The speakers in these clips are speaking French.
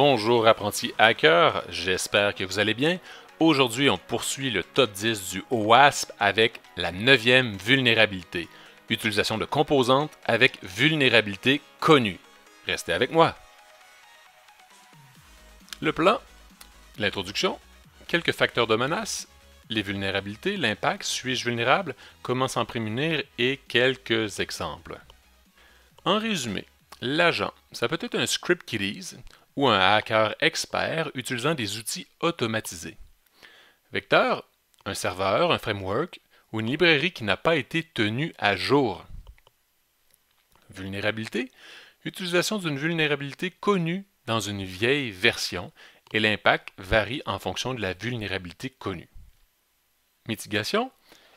Bonjour apprentis hackers, j'espère que vous allez bien. Aujourd'hui, on poursuit le top 10 du OWASP avec la 9e vulnérabilité. Utilisation de composantes avec vulnérabilité connue. Restez avec moi. Le plan, l'introduction, quelques facteurs de menace, les vulnérabilités, l'impact, suis-je vulnérable, comment s'en prémunir et quelques exemples. En résumé, l'agent, ça peut être un script kiddies ou un hacker expert utilisant des outils automatisés. Vecteur, un serveur, un framework ou une librairie qui n'a pas été tenue à jour. Vulnérabilité, utilisation d'une vulnérabilité connue dans une vieille version et l'impact varie en fonction de la vulnérabilité connue. Mitigation,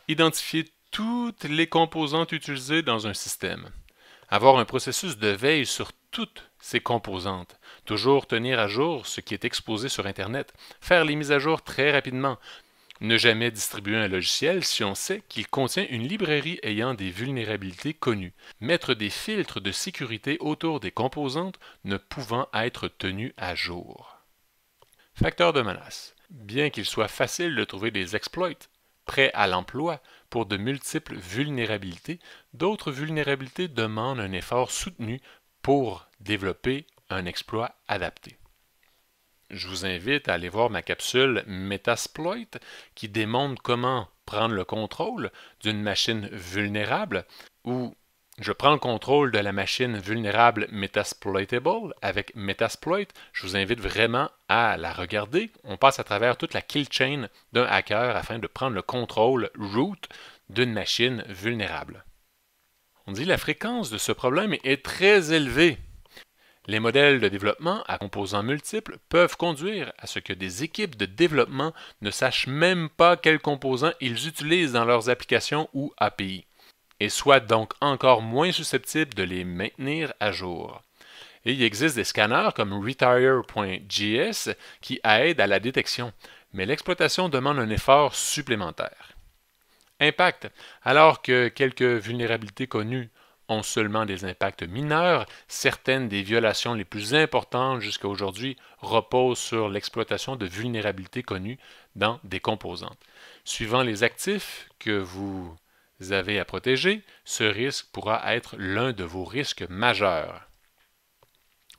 identifier toutes les composantes utilisées dans un système. Avoir un processus de veille sur toutes ces composantes. Toujours tenir à jour ce qui est exposé sur Internet. Faire les mises à jour très rapidement. Ne jamais distribuer un logiciel si on sait qu'il contient une librairie ayant des vulnérabilités connues. Mettre des filtres de sécurité autour des composantes ne pouvant être tenues à jour. Facteurs de menace. Bien qu'il soit facile de trouver des exploits prêts à l'emploi pour de multiples vulnérabilités, d'autres vulnérabilités demandent un effort soutenu pour développer un exploit adapté. Je vous invite à aller voir ma capsule Metasploit qui démontre comment prendre le contrôle d'une machine vulnérable où je prends le contrôle de la machine vulnérable Metasploitable avec Metasploit. Je vous invite vraiment à la regarder. On passe à travers toute la kill chain d'un hacker afin de prendre le contrôle root d'une machine vulnérable. On dit que la fréquence de ce problème est très élevée. Les modèles de développement à composants multiples peuvent conduire à ce que des équipes de développement ne sachent même pas quels composants ils utilisent dans leurs applications ou API, et soient donc encore moins susceptibles de les maintenir à jour. Et il existe des scanners comme Retire.js qui aident à la détection, mais l'exploitation demande un effort supplémentaire. Impact. Alors que quelques vulnérabilités connues ont seulement des impacts mineurs, certaines des violations les plus importantes jusqu'à aujourd'hui reposent sur l'exploitation de vulnérabilités connues dans des composantes. Suivant les actifs que vous avez à protéger, ce risque pourra être l'un de vos risques majeurs.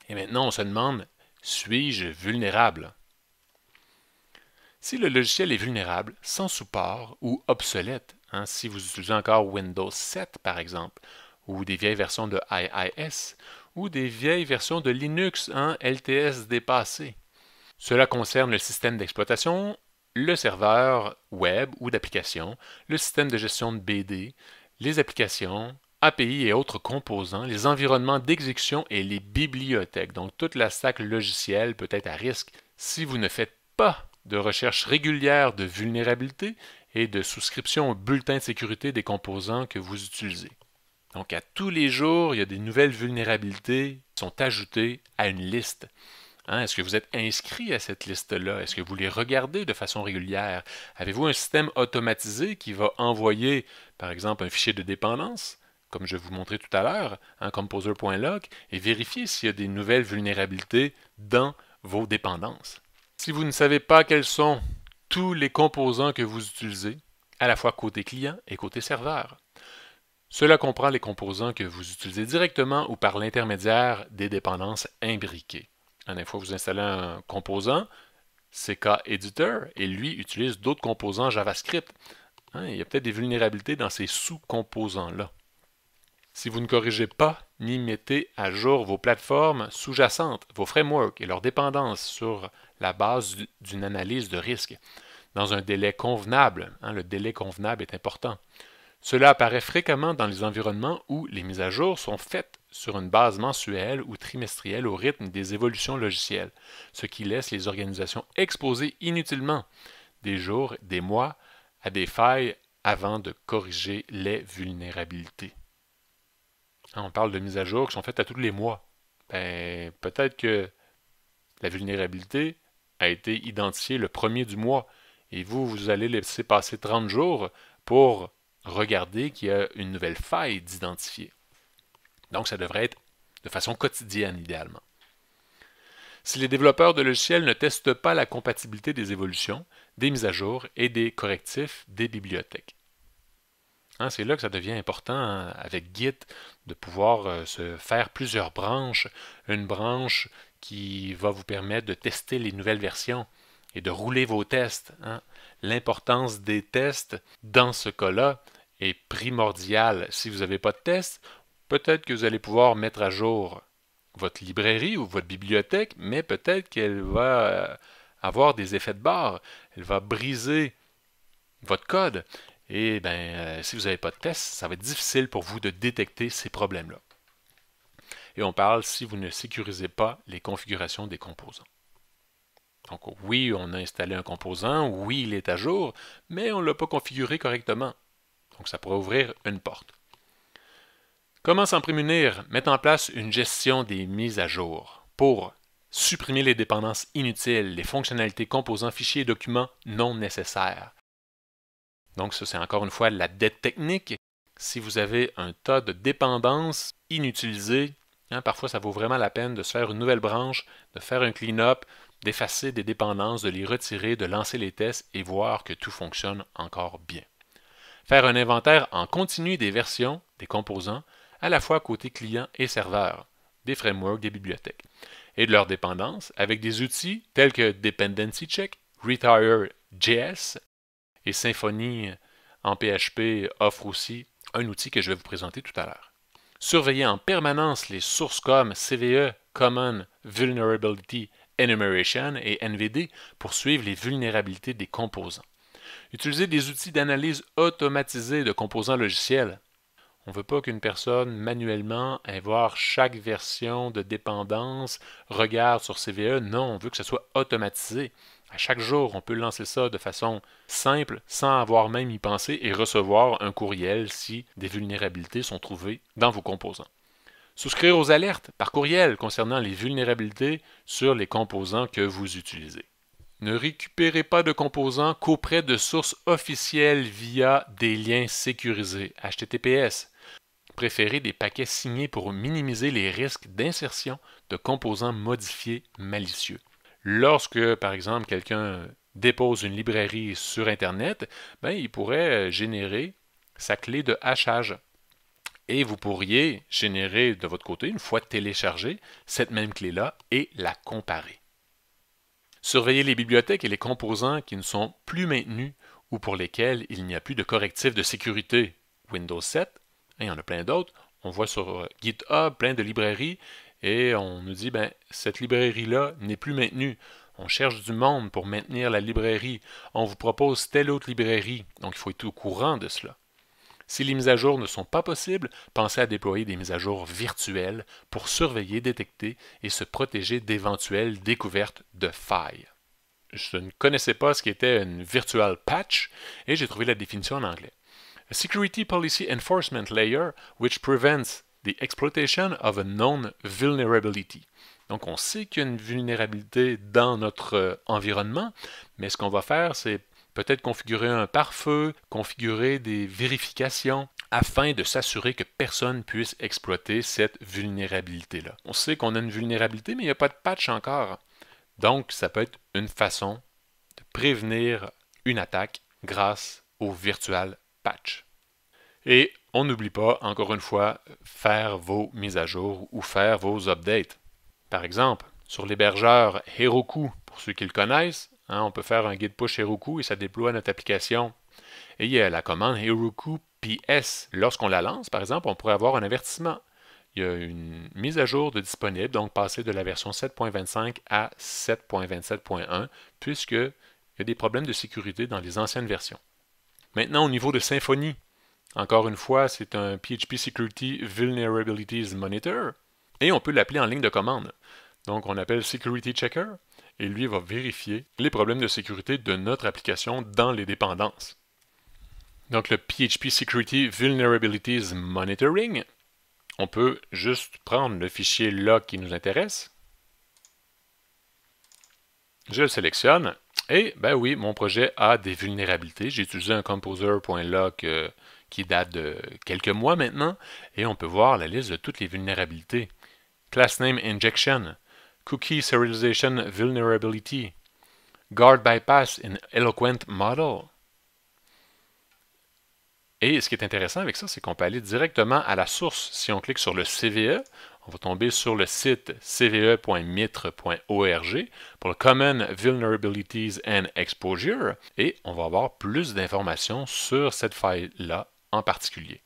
Et maintenant, on se demande, suis-je vulnérable? Si le logiciel est vulnérable, sans support ou obsolète, si vous utilisez encore Windows 7 par exemple, ou des vieilles versions de IIS, ou des vieilles versions de Linux, LTS dépassées. Cela concerne le système d'exploitation, le serveur web ou d'application, le système de gestion de BD, les applications, API et autres composants, les environnements d'exécution et les bibliothèques. Donc toute la stack logicielle peut être à risque si vous ne faites pas de recherche régulière de vulnérabilité et de souscription au bulletin de sécurité des composants que vous utilisez. Donc à tous les jours, il y a des nouvelles vulnérabilités qui sont ajoutées à une liste. Est-ce que vous êtes inscrit à cette liste-là? Est-ce que vous les regardez de façon régulière? Avez-vous un système automatisé qui va envoyer, par exemple, un fichier de dépendance, comme je vais vous montrer tout à l'heure, composer.log, et vérifier s'il y a des nouvelles vulnérabilités dans vos dépendances? Si vous ne savez pas quels sont tous les composants que vous utilisez, à la fois côté client et côté serveur, cela comprend les composants que vous utilisez directement ou par l'intermédiaire des dépendances imbriquées. Une fois que vous installez un composant, CK Editor, et lui utilise d'autres composants JavaScript. Il y a peut-être des vulnérabilités dans ces sous-composants-là. Si vous ne corrigez pas ni mettez à jour vos plateformes sous-jacentes, vos frameworks et leurs dépendances sur la base d'une analyse de risque, dans un délai convenable, le délai convenable est important. Cela apparaît fréquemment dans les environnements où les mises à jour sont faites sur une base mensuelle ou trimestrielle au rythme des évolutions logicielles, ce qui laisse les organisations exposées inutilement des jours, des mois à des failles avant de corriger les vulnérabilités. On parle de mises à jour qui sont faites à tous les mois. Peut-être que la vulnérabilité a été identifiée le premier du mois et vous allez laisser passer 30 jours pour regarder qu'il y a une nouvelle faille d'identifier. Donc, ça devrait être de façon quotidienne, idéalement. si les développeurs de logiciels ne testent pas la compatibilité des évolutions, des mises à jour et des correctifs des bibliothèques. Hein, c'est là que ça devient important hein, avec Git de pouvoir se faire plusieurs branches. Une branche qui va vous permettre de tester les nouvelles versions et de rouler vos tests. Hein. L'importance des tests dans ce cas-là est primordiale. Si vous n'avez pas de tests, peut-être que vous allez pouvoir mettre à jour votre librairie ou votre bibliothèque, mais peut-être qu'elle va avoir des effets de barre. Elle va briser votre code. Et si vous n'avez pas de test, ça va être difficile pour vous de détecter ces problèmes-là. Et on parle si vous ne sécurisez pas les configurations des composants. Donc oui, on a installé un composant, oui, il est à jour, mais on ne l'a pas configuré correctement. Donc ça pourrait ouvrir une porte. Comment s'en prémunir? Mettre en place une gestion des mises à jour pour supprimer les dépendances inutiles, les fonctionnalités composants, fichiers et documents non nécessaires. Donc ça, c'est encore une fois la dette technique. Si vous avez un tas de dépendances inutilisées, hein, parfois ça vaut vraiment la peine de se faire une nouvelle branche, de faire un clean-up, d'effacer des dépendances, de les retirer, de lancer les tests et voir que tout fonctionne encore bien. Faire un inventaire en continu des versions, des composants, à la fois côté client et serveur, des frameworks, des bibliothèques, et de leurs dépendances avec des outils tels que Dependency Check, Retire.js et Symfony en PHP offre aussi un outil que je vais vous présenter tout à l'heure. Surveiller en permanence les sources comme CVE, Common Vulnerability Enumeration et NVD pour suivre les vulnérabilités des composants. Utiliser des outils d'analyse automatisée de composants logiciels. On ne veut pas qu'une personne manuellement aille voir chaque version de dépendance, regarde sur CVE. Non, on veut que ce soit automatisé. À chaque jour, on peut lancer ça de façon simple, sans avoir même y pensé, et recevoir un courriel si des vulnérabilités sont trouvées dans vos composants. Souscrire aux alertes par courriel concernant les vulnérabilités sur les composants que vous utilisez. Ne récupérez pas de composants qu'auprès de sources officielles via des liens sécurisés, HTTPS. Préférez des paquets signés pour minimiser les risques d'insertion de composants modifiés malicieux. Lorsque, par exemple, quelqu'un dépose une librairie sur Internet, il pourrait générer sa clé de hachage. Et vous pourriez générer de votre côté, une fois téléchargée, cette même clé-là et la comparer. Surveillez les bibliothèques et les composants qui ne sont plus maintenus ou pour lesquels il n'y a plus de correctifs de sécurité. Windows 7, il y en a plein d'autres. On voit sur GitHub plein de librairies et on nous dit cette librairie-là n'est plus maintenue. On cherche du monde pour maintenir la librairie. On vous propose telle autre librairie, donc il faut être au courant de cela. Si les mises à jour ne sont pas possibles, pensez à déployer des mises à jour virtuelles pour surveiller, détecter et se protéger d'éventuelles découvertes de failles. Je ne connaissais pas ce qu'était une virtual patch et j'ai trouvé la définition en anglais. A security policy enforcement layer which prevents the exploitation of a known vulnerability. Donc on sait qu'il y a une vulnérabilité dans notre environnement, mais ce qu'on va faire, c'est peut-être configurer un pare-feu, configurer des vérifications afin de s'assurer que personne puisse exploiter cette vulnérabilité-là. On sait qu'on a une vulnérabilité, mais il n'y a pas de patch encore. Donc, ça peut être une façon de prévenir une attaque grâce au virtual patch. Et on n'oublie pas, encore une fois, faire vos mises à jour ou faire vos updates. Par exemple, sur l'hébergeur Heroku, pour ceux qui le connaissent, on peut faire un git push Heroku et ça déploie notre application. Et il y a la commande Heroku PS. Lorsqu'on la lance, par exemple, on pourrait avoir un avertissement. Il y a une mise à jour de disponible, donc passer de la version 7.25 à 7.27.1, puisqu'il y a des problèmes de sécurité dans les anciennes versions. Maintenant, au niveau de Symfony, encore une fois, c'est un PHP Security Vulnerabilities Monitor, et on peut l'appeler en ligne de commande. Donc, on appelle Security Checker, et lui va vérifier les problèmes de sécurité de notre application dans les dépendances. Donc, le PHP Security Vulnerabilities Monitoring, on peut juste prendre le fichier log qui nous intéresse. Je le sélectionne et, oui, mon projet a des vulnérabilités. J'ai utilisé un composer.log qui date de quelques mois maintenant et on peut voir la liste de toutes les vulnérabilités. Class Name Injection, Cookie Serialization Vulnerability. Guard Bypass in Eloquent Model. Et ce qui est intéressant avec ça, c'est qu'on peut aller directement à la source. Si on clique sur le CVE, on va tomber sur le site cve.mitre.org pour le Common Vulnerabilities and Exposure et on va avoir plus d'informations sur cette faille-là en particulier.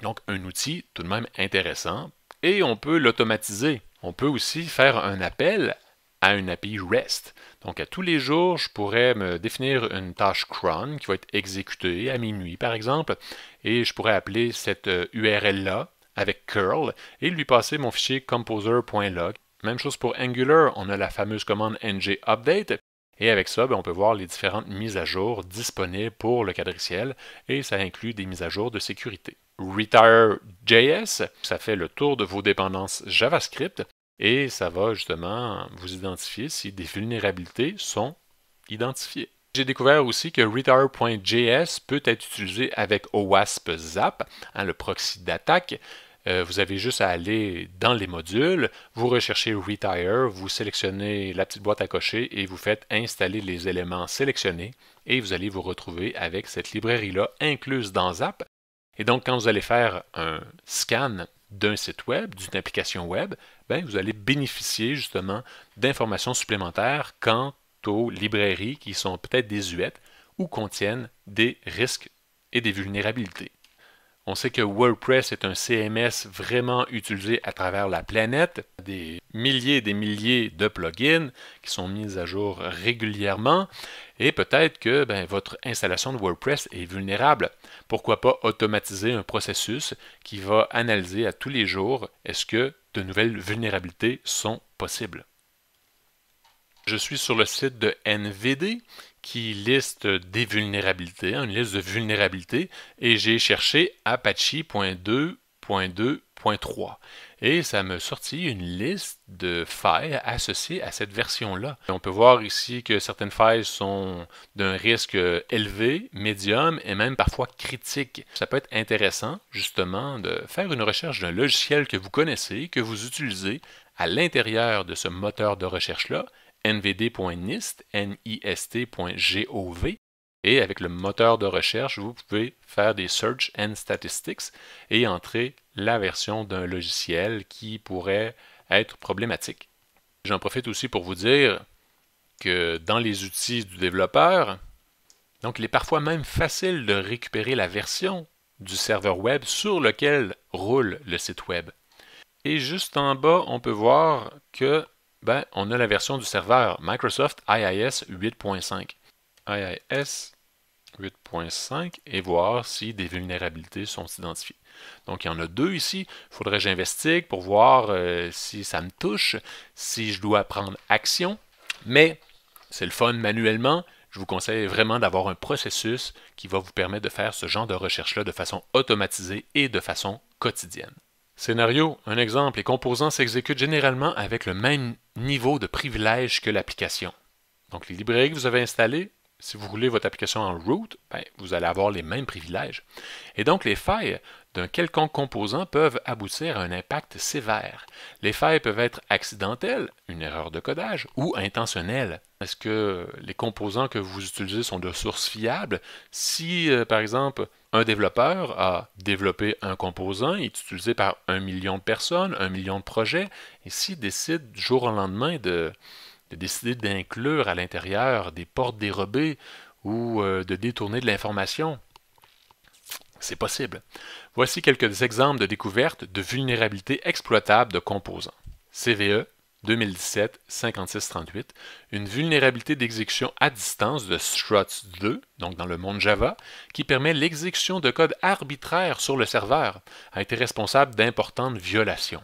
Donc, un outil tout de même intéressant et on peut l'automatiser. On peut aussi faire un appel à une API REST. Donc, à tous les jours, je pourrais me définir une tâche cron qui va être exécutée à minuit, par exemple, et je pourrais appeler cette URL-là avec curl et lui passer mon fichier composer.log. Même chose pour Angular, on a la fameuse commande ngupdate, et avec ça, on peut voir les différentes mises à jour disponibles pour le quadriciel, et ça inclut des mises à jour de sécurité. Retire.js, ça fait le tour de vos dépendances JavaScript, et ça va justement vous identifier si des vulnérabilités sont identifiées. J'ai découvert aussi que retire.js peut être utilisé avec OWASP Zap, le proxy d'attaque. Vous avez juste à aller dans les modules, vous recherchez Retire, vous sélectionnez la petite boîte à cocher et vous faites installer les éléments sélectionnés et vous allez vous retrouver avec cette librairie-là incluse dans Zap. Et donc, quand vous allez faire un scan d'un site web, d'une application web, vous allez bénéficier justement d'informations supplémentaires quant aux librairies qui sont peut-être désuètes ou contiennent des risques et des vulnérabilités. On sait que WordPress est un CMS vraiment utilisé à travers la planète, des milliers et des milliers de plugins qui sont mis à jour régulièrement et peut-être que votre installation de WordPress est vulnérable. Pourquoi pas automatiser un processus qui va analyser à tous les jours est-ce que de nouvelles vulnérabilités sont possibles. Je suis sur le site de NVD qui liste des vulnérabilités, une liste de vulnérabilités, et j'ai cherché Apache.2.2.3. Et ça m'a sorti une liste de failles associées à cette version-là. On peut voir ici que certaines failles sont d'un risque élevé, médium et même parfois critique. Ça peut être intéressant, justement, de faire une recherche d'un logiciel que vous connaissez, que vous utilisez à l'intérieur de ce moteur de recherche-là, nvd.nist, nist.gov, et avec le moteur de recherche, vous pouvez faire des Search and Statistics et entrer la version d'un logiciel qui pourrait être problématique. J'en profite aussi pour vous dire que dans les outils du développeur, donc il est parfois même facile de récupérer la version du serveur web sur lequel roule le site web. Et juste en bas, on peut voir que on a la version du serveur Microsoft IIS 8.5. IIS 8.5 et voir si des vulnérabilités sont identifiées. Donc, il y en a deux ici. Il faudrait que j'investigue pour voir si ça me touche, si je dois prendre action. Mais c'est le fun manuellement. Je vous conseille vraiment d'avoir un processus qui va vous permettre de faire ce genre de recherche-là de façon automatisée et de façon quotidienne. Scénario, un exemple, les composants s'exécutent généralement avec le même niveau de privilège que l'application. Donc, les librairies que vous avez installées, si vous roulez votre application en root, vous allez avoir les mêmes privilèges. Et donc, les failles d'un quelconque composant peuvent aboutir à un impact sévère. Les failles peuvent être accidentelles, une erreur de codage, ou intentionnelles. Est-ce que les composants que vous utilisez sont de sources fiables? Si, par exemple, un développeur a développé un composant, il est utilisé par 1 million de personnes, 1 million de projets, et s'il décide du jour au lendemain de décider d'inclure à l'intérieur des portes dérobées ou de détourner de l'information, c'est possible. Voici quelques exemples de découvertes de vulnérabilités exploitables de composants. CVE 2017-5638, une vulnérabilité d'exécution à distance de Struts 2, donc dans le monde Java, qui permet l'exécution de code arbitraire sur le serveur, a été responsable d'importantes violations.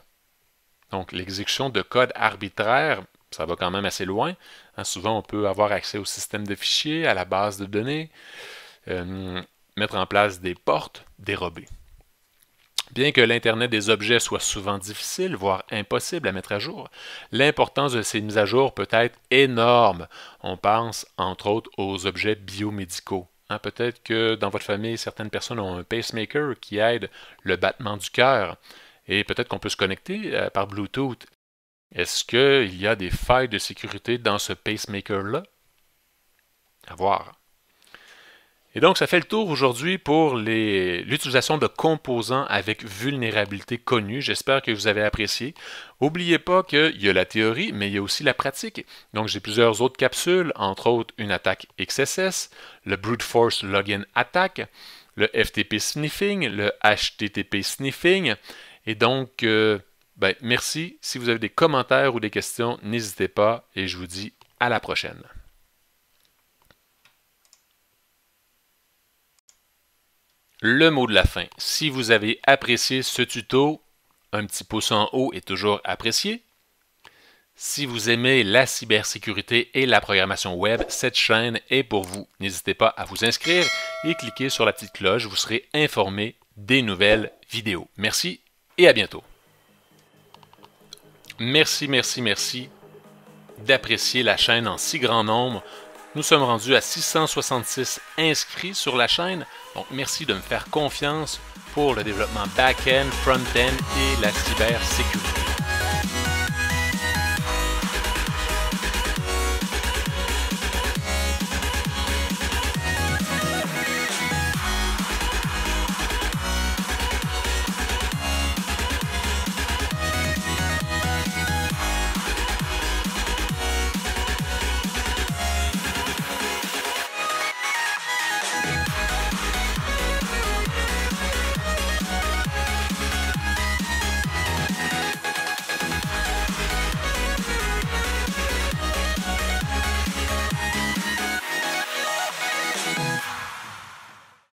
Donc l'exécution de code arbitraire, ça va quand même assez loin. Souvent, on peut avoir accès au système de fichiers, à la base de données, mettre en place des portes dérobées. Bien que l'Internet des objets soit souvent difficile, voire impossible à mettre à jour, l'importance de ces mises à jour peut être énorme. On pense, entre autres, aux objets biomédicaux. Peut-être que dans votre famille, certaines personnes ont un pacemaker qui aide le battement du cœur. Et peut-être qu'on peut se connecter par Bluetooth Est-ce qu'il y a des failles de sécurité dans ce pacemaker-là? À voir. Et donc, ça fait le tour aujourd'hui pour l'utilisation de composants avec vulnérabilité connue. J'espère que vous avez apprécié. N'oubliez pas qu'il y a la théorie, mais il y a aussi la pratique. Donc, j'ai plusieurs autres capsules, entre autres une attaque XSS, le Brute Force Login Attack, le FTP Sniffing, le HTTP Sniffing. Et donc, merci. Si vous avez des commentaires ou des questions, n'hésitez pas et je vous dis à la prochaine. Le mot de la fin. Si vous avez apprécié ce tuto, un petit pouce en haut est toujours apprécié. Si vous aimez la cybersécurité et la programmation web, cette chaîne est pour vous. N'hésitez pas à vous inscrire et cliquez sur la petite cloche, vous serez informé des nouvelles vidéos. Merci et à bientôt. Merci d'apprécier la chaîne en si grand nombre. Nous sommes rendus à 666 inscrits sur la chaîne, donc merci de me faire confiance pour le développement back-end, front-end et la cybersécurité.